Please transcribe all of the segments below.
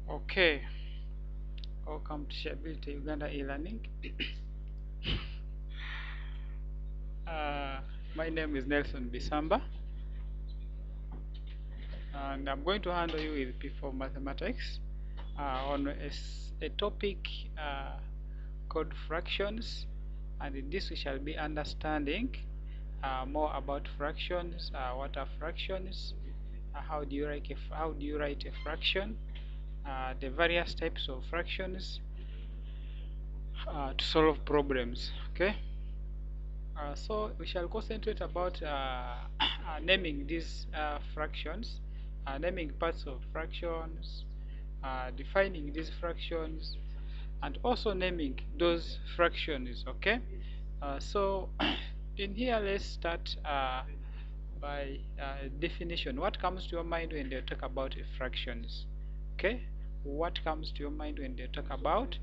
Okay, welcome to Shareability Uganda e-learning. uh, my name is Nelson Bisamba, and I'm going to handle you with P4 mathematics on a topic called fractions, and in this we shall be understanding more about fractions. What are fractions? How do you write a fraction? The various types of fractions to solve problems. Okay. So we shall concentrate about naming these fractions, naming parts of fractions, defining these fractions, and also naming those fractions. Okay. So in here, let's start by definition. What comes to your mind when they talk about fractions? Okay. What comes to your mind when they talk about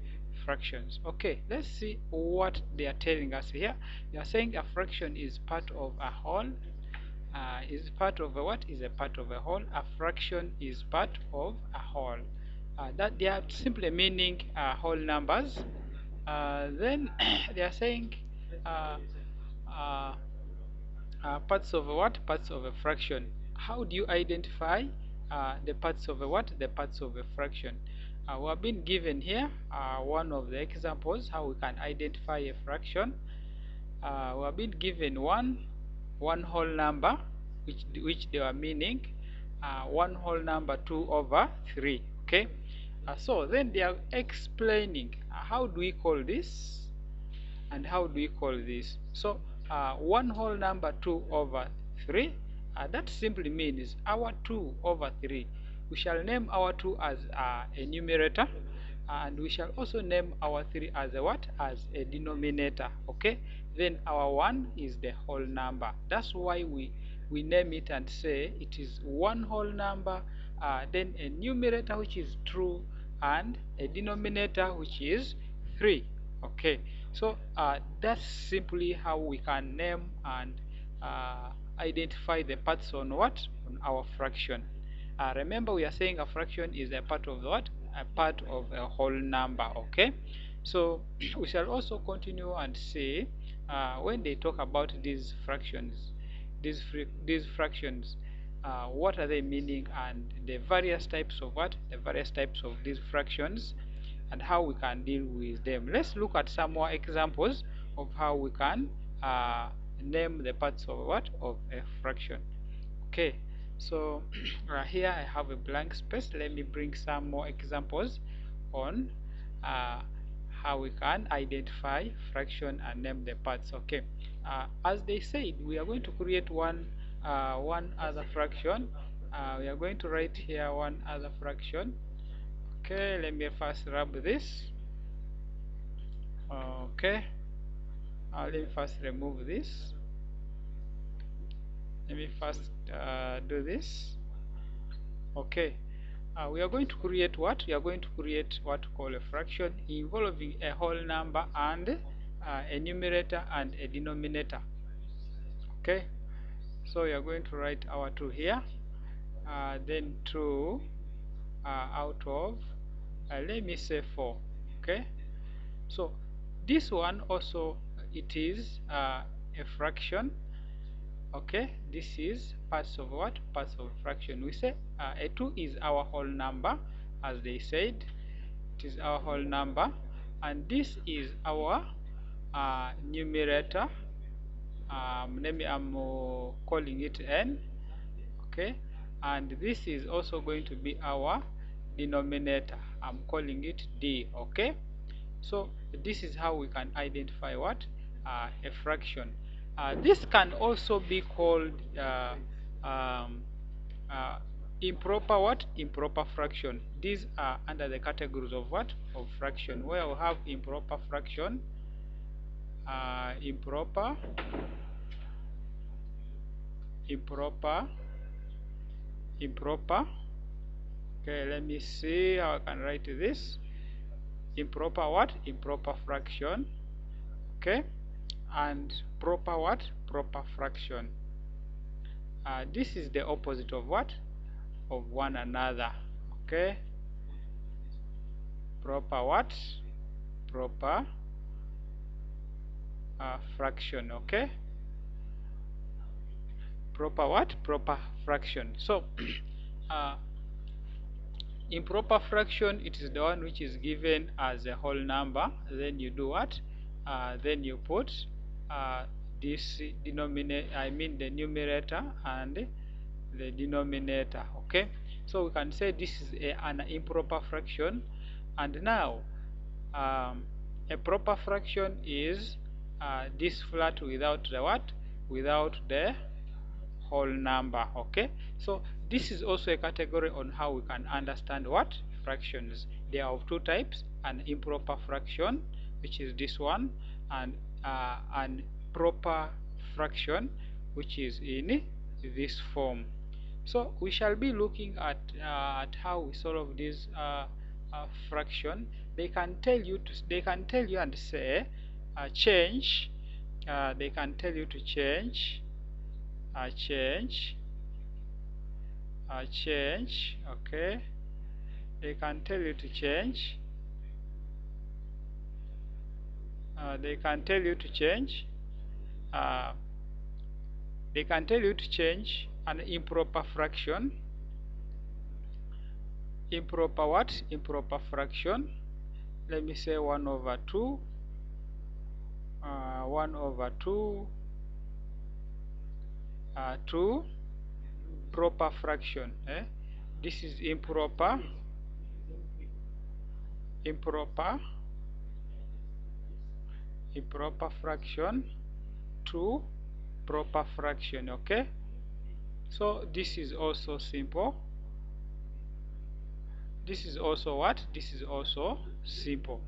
fractions? Okay, let's see what they are telling us here. They are saying a fraction is part of a whole. Is part of a what? Is a part of a whole. A fraction is part of a whole. That they are simply meaning whole numbers. Then they are saying uh, uh, parts of a what? Parts of a fraction. How do you identify the parts of a what? The parts of a fraction. We have been given here one of the examples how we can identify a fraction. We have been given one whole number, which they are meaning one whole number 2 over 3. Okay. So then they are explaining how do we call this and how do we call this. So one whole number 2 over 3, that simply means our 2 over 3. We shall name our 2 as a numerator, and we shall also name our 3 as a what? As a denominator. Okay. Then our 1 is the whole number. That's why we name it and say it is one whole number, then a numerator which is true, and a denominator which is 3. Okay. So that's simply how we can name and identify the parts on what? On our fraction. Remember, we are saying a fraction is a part of what? A part of a whole number. Okay. So we shall also continue and say when they talk about these fractions, these fractions, what are they meaning, and the various types of what? The various types of these fractions, and how we can deal with them. Let's look at some more examples of how we can name the parts of what? Of a fraction. Okay, so here I have a blank space. Let me bring some more examples on uh, how we can identify fraction and name the parts. Okay, as they said, we are going to create one other fraction. We are going to write here one other fraction. Okay, let me first rub this. Okay, let me first remove this. Let me first do this. Okay, we are going to create what? We are going to create what we call a fraction involving a whole number and a numerator and a denominator. Okay, so we are going to write our 2 here, then 2 out of let me say 4. Okay, so this one also, it is a fraction. Okay, this is parts of what? Parts of fraction. We say a 2 is our whole number, as they said. It is our whole number, and this is our numerator. Maybe I'm calling it n. Okay, and this is also going to be our denominator. I'm calling it d. Okay, so this is how we can identify what? A fraction. This can also be called um, improper what? Improper fraction. These are under the categories of what? Of fraction, where we have improper fraction, improper, improper, improper. Okay, let me see how I can write this. Improper what? Improper fraction. Okay, and proper what? Proper fraction. This is the opposite of what? Of one another. Okay, proper what? Proper fraction. Okay, proper what? Proper fraction. So uh, improper fraction, it is the one which is given as a whole number. Then you do what? Then you put this denominator, I mean the numerator and the denominator. Okay, so we can say this is an improper fraction. And now a proper fraction is this flat without the what? Without the whole number. Okay, so this is also a category on how we can understand what? Fractions. They are of two types: an improper fraction, which is this one, and an proper fraction, which is in this form. So we shall be looking at how we solve this fraction. They can tell you and say change. They can tell you to change change. Okay, they can tell you to change they can tell you to change uh, they can tell you to change an improper fraction. Improper what? Improper fraction. Let me say 1 over 2 1 over 2 to proper fraction. This is improper fraction to proper fraction. Okay, so this is also simple. This is also what? This is also simple.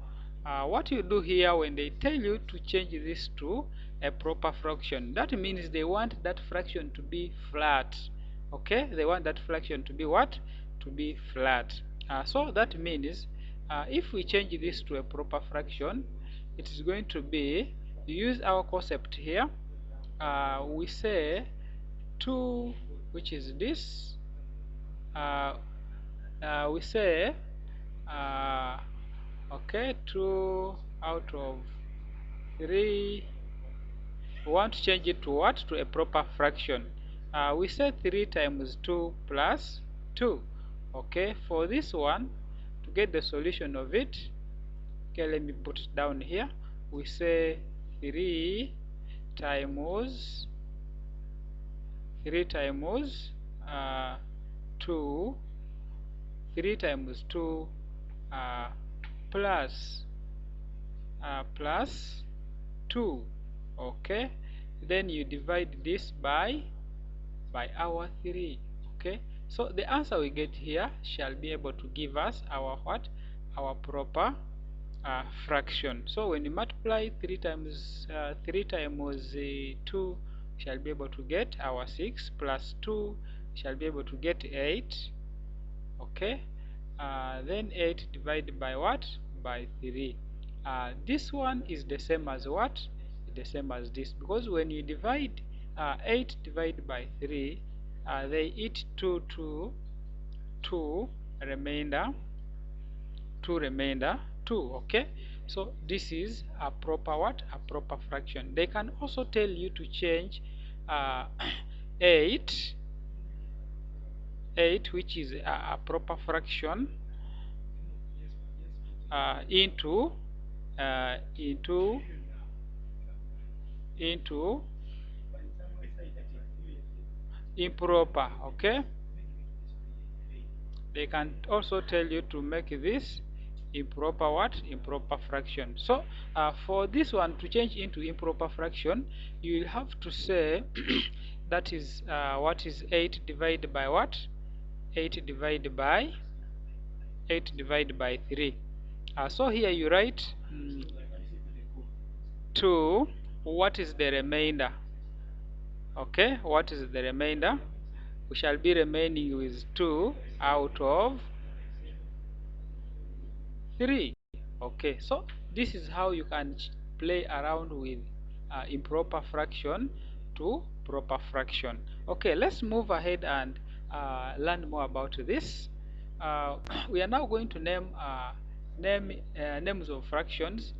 What you do here when they tell you to change this to a proper fraction, that means they want that fraction to be flat. Okay, they want that fraction to be what? To be flat. So that means if we change this to a proper fraction, it is going to be, use our concept here, we say 2, which is this, we say okay, 2 out of 3. We want to change it to what? To a proper fraction. We say 3 times 2 plus 2. Okay, for this one, to get the solution of it, okay, let me put it down here. We say 3 times 2, 3 times 2 plus 2. Okay, then you divide this by our 3. Okay, so the answer we get here shall be able to give us our what? Our proper fraction. So when you multiply 3 times 2, shall be able to get our 6, plus 2 shall be able to get 8. Okay, then 8 divided by what? By 3. This one is the same as what? The same as this, because when you divide 8 divided by 3, they eat 2 remainder 2. Okay, so this is a proper what? A proper fraction. They can also tell you to change 8, which is a proper fraction, into improper. Okay, they can also tell you to make this improper what? Improper fraction. So for this one to change into improper fraction, you will have to say that is what is 8 divided by what? 8 divided by 3. So here you write 2. What is the remainder? Okay, what is the remainder? We shall be remaining with 2 out of 3. Okay, so this is how you can play around with improper fraction to proper fraction. Okay, let's move ahead and learn more about this. We are now going to name names of fractions,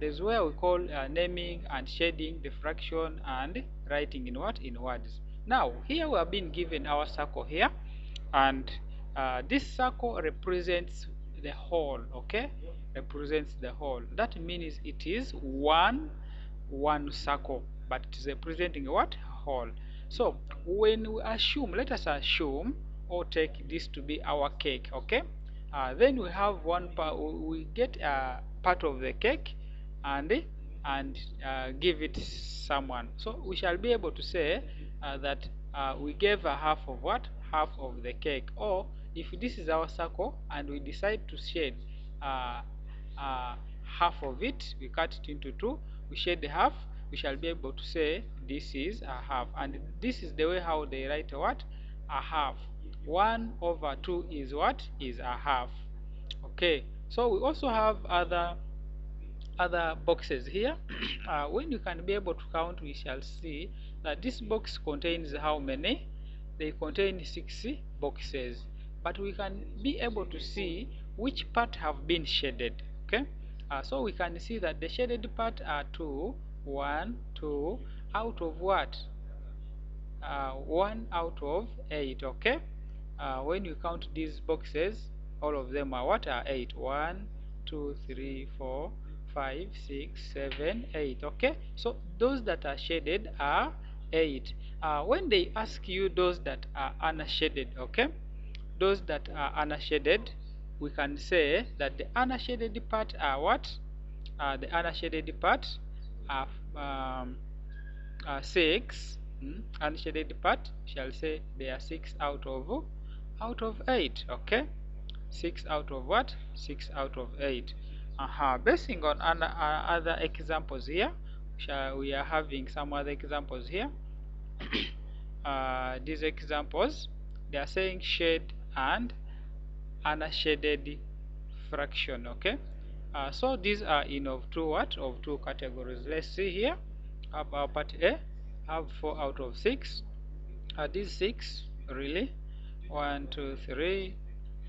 there's where we call naming and shading the fraction and writing in what? In words. Now, here we have been given our circle here, and this circle represents the whole, okay? Represents the whole. That means it is one circle, but it is representing what? Whole. So when we assume, let us assume or take this to be our cake, okay? Then we have one part, we get a part of the cake and give it someone. So we shall be able to say that we gave a half of what? Half of the cake. Or if this is our circle and we decide to shade uh, half of it, we cut it into two, we shade the half, we shall be able to say this is a half. And this is the way how they write what? A half. 1 over 2 is what? Is a half. Okay, so we also have other boxes here. When you can be able to count, we shall see that this box contains how many? They contain 6 boxes, but we can be able to see which part have been shaded. Okay, so we can see that the shaded part are 2, 1, 2 out of what? 1 out of 8. Okay, when you count these boxes, all of them are what? Are 8. 1, 2, 3, 4, 5, 6, 7, 8. Okay, so those that are shaded are 8. When they ask you those that are unshaded, okay, those that are unshaded, we can say that the unshaded part are what? The unshaded part are 6. Unshaded part, shall say they are 6 out of 8. Okay, 6 out of what? 6 out of 8. Basing on other examples here, we are having some other examples here. These examples, they are saying shade and unshaded fraction. Okay, so these are in of two what? Of two categories. Let's see here. Our part A have 4 out of 6. These 6 really? 1, 2, 3,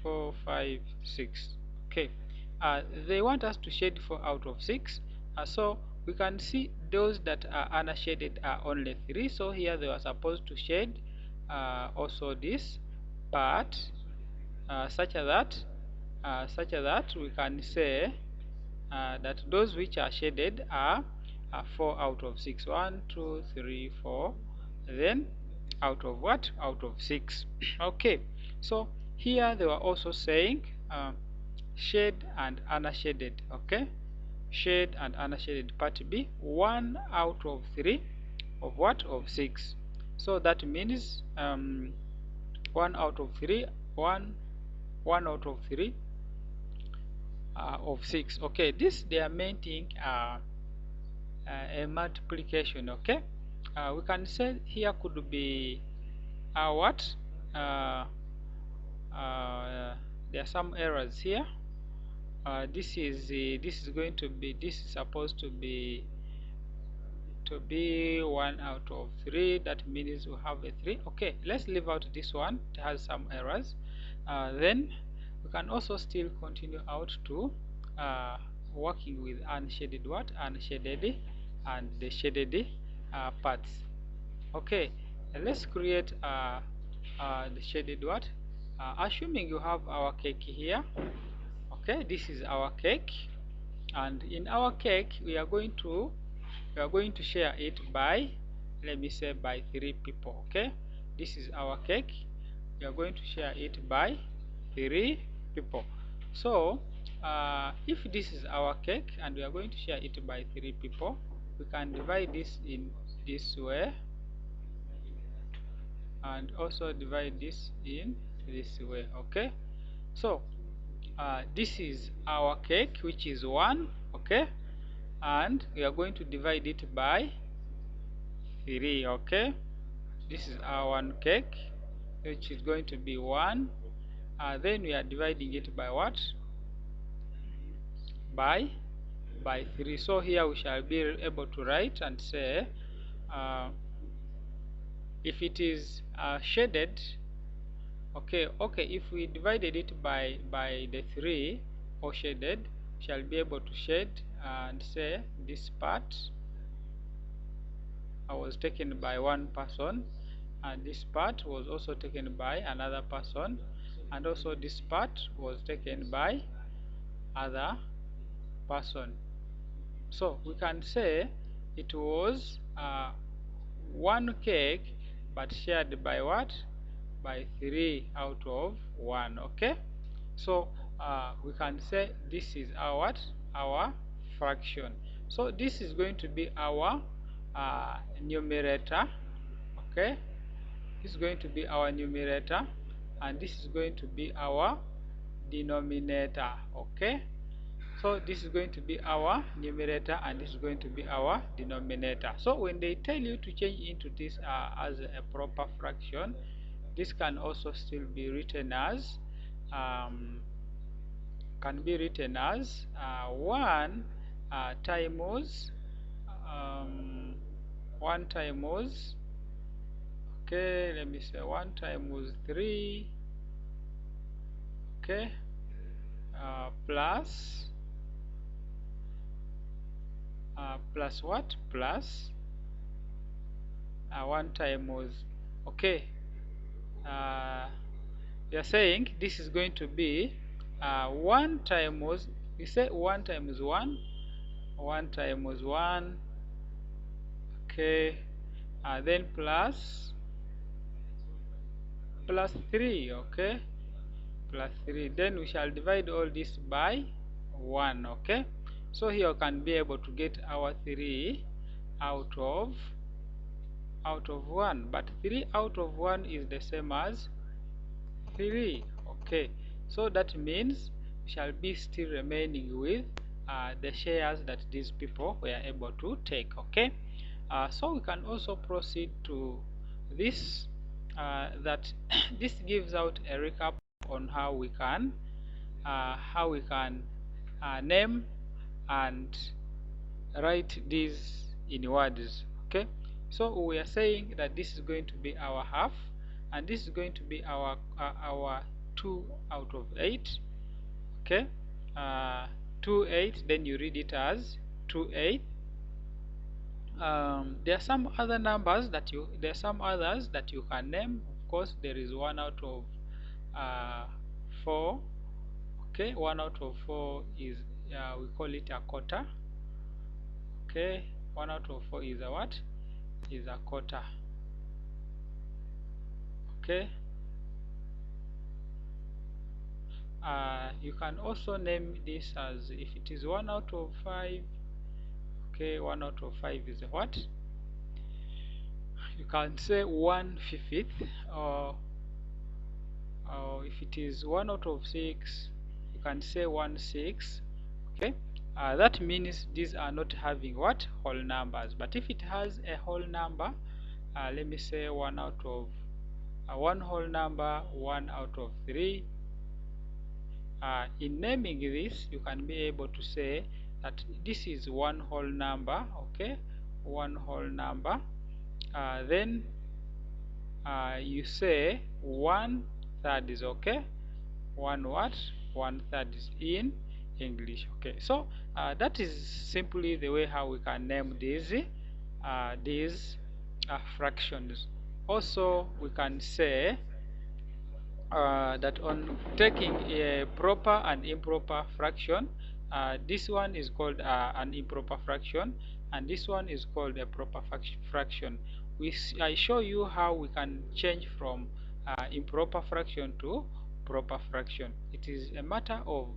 4, 5, 6. Okay, they want us to shade 4 out of 6. So we can see those that are unshaded are only 3. So here they are supposed to shade also this part, such that we can say that those which are shaded are 4 out of 6. 1, 2, 3, 4. Then out of what? Out of 6. Okay, so here they were also saying shade and unshaded. Okay, shade and unshaded part B, 1 out of 3 of what? Of 6. So that means 1 out of 3, 1 out of 3 of 6. Okay, this they are making a multiplication. Okay, we can say here could be what? There are some errors here. This is going to be, this is supposed to be 1 out of 3. That means we have a 3. Okay, let's leave out this one. It has some errors. Then we can also still continue out to working with unshaded what? Unshaded and the shaded parts. Okay, let's create the shaded what? Assuming you have our cake here. Okay, this is our cake, and in our cake we are going to share it by, let me say, by 3 people. Okay, this is our cake, we are going to share it by 3 people. So if this is our cake and we are going to share it by 3 people, we can divide this in this way and also divide this in this way. Okay, so this is our cake, which is 1. Okay, and we are going to divide it by 3. Okay, this is our one cake, which is going to be 1. Then we are dividing it by what? By 3. So here we shall be able to write and say if it is shaded. Okay, if we divided it by the 3, or shaded, shall be able to shade and say this part was taken by one person, and this part was also taken by another person, and also this part was taken by other person. So we can say it was one cake, but shared by what? By 3 out of 1. Okay, so we can say this is our what? Our fraction. So this is going to be our numerator. Okay, this is going to be our numerator, and this is going to be our denominator. Okay, so this is going to be our numerator, and this is going to be our denominator. So when they tell you to change into this as a proper fraction, this can also still be written as 1 times 1 times, okay, let me say 1 times 3, okay, plus what? Plus 1 times, okay, we are saying this is going to be 1 times, we say 1 times 1, 1 times 1, okay, then plus 3, okay, plus 3, then we shall divide all this by 1. Okay, so here we can be able to get our 3 out of 1, but 3 out of 1 is the same as 3. Okay, so that means we shall be still remaining with the shares that these people were able to take. Okay, so we can also proceed to this, that this gives out a recap on how we can name and write these in words. Okay, so we are saying that this is going to be our half, and this is going to be our 2 out of 8. Okay, 2 8, then you read it as 2 8. There are some other numbers that there are some others that you can name. Of course, there is 1 out of 4. Okay, 1 out of 4 is we call it a quarter. Okay, 1 out of 4 is a what? Is a quarter. Okay, you can also name this as, if it is 1 out of 5, okay, 1 out of 5 is a what? You can say 1/5, or if it is 1 out of 6, you can say 1/6. Okay, that means these are not having what? Whole numbers. But if it has a whole number, let me say 1 out of 1 whole number, 1 out of 3. In naming this, you can be able to say that this is 1 whole number. Okay, 1 whole number. Then you say 1/3 is okay. 1 what? 1/3 is in English. Okay, so that is simply the way how we can name these fractions. Also, we can say that on taking a proper and improper fraction, this one is called an improper fraction, and this one is called a proper fraction. I show you how we can change from improper fraction to proper fraction. It is a matter of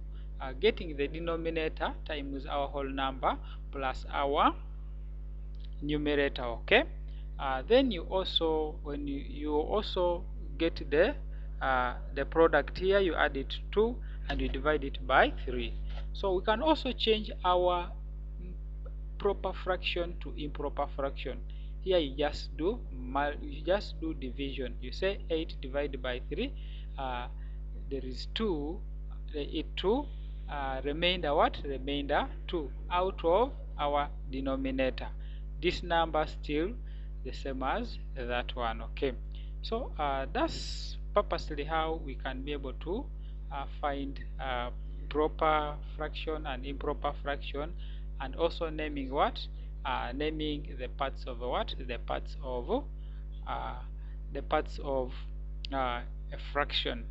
getting the denominator times our whole number plus our numerator. Okay, then you also, when you also get the product here, you add it 2 and you divide it by 3. So we can also change our proper fraction to improper fraction. Here you just do division. You say 8 divided by 3, there is 2, remainder what? Remainder 2 out of our denominator. This number still the same as that one. Okay, so that's purposely how we can be able to find proper fraction and improper fraction, and also naming what? Naming the parts of what? The parts of a fraction.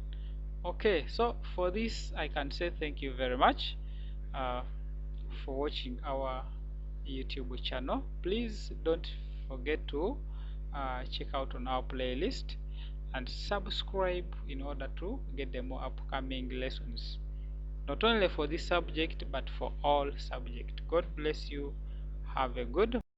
Okay, so for this I can say thank you very much uh, for watching our YouTube channel. Please don't forget to check out on our playlist and subscribe in order to get the more upcoming lessons, not only for this subject but for all subjects. God bless you. Have a good